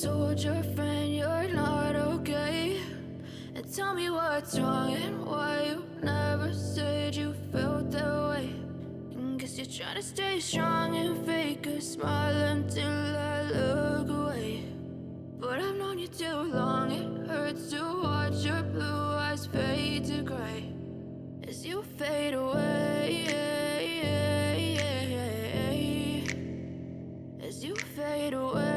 told your friend you're not okay? And tell me what's wrong and why you never said you felt that way. And guess you're trying to stay strong and fake a smile until I look away. But I've known you too long, it hurts to watch your blue eyes fade to gray as you fade away, as you fade away.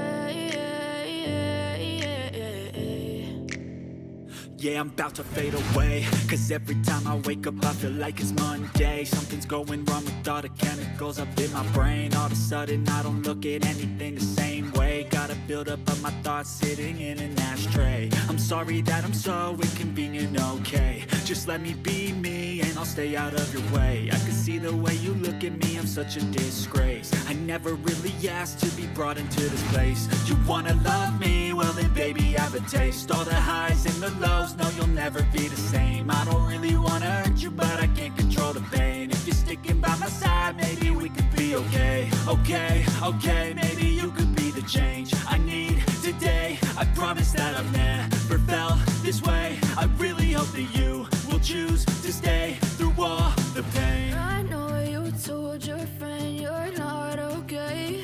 Yeah, I'm about to fade away, cause every time I wake up I feel like it's Monday. Something's going wrong with all the chemicals up in my brain. All of a sudden I don't look at anything the same way. Got a buildup of my thoughts sitting in an ashtray. I'm sorry that I'm so inconvenient, okay? Just let me be me and I'll stay out of your way. I can see the way you look at me, I'm such a disgrace. I never really asked to be brought into this place. You wanna love me? Well then baby have a taste. All the highs and the lows, no you'll never be the same. I don't really wanna hurt you but I can't control the pain. If you're sticking by my side maybe we could be okay. Okay, maybe you could be the change I need today. I promise that I've never felt this way. I really hope that you will choose to stay through all the pain. I know you told your friend you're not okay.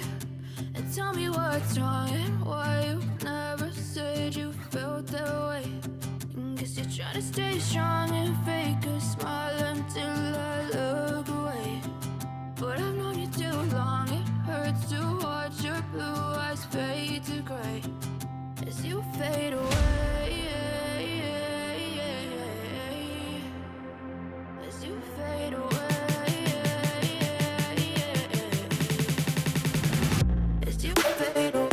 And tell me what's wrong and why you never said you felt that way. And guess you're trying to stay strong and fake a smile until I look away. But I've known you too long, it hurts to watch your blue eyes fade to gray as you fade away, as you fade away, as you fade away.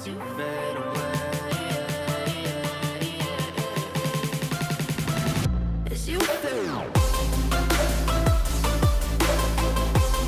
You fade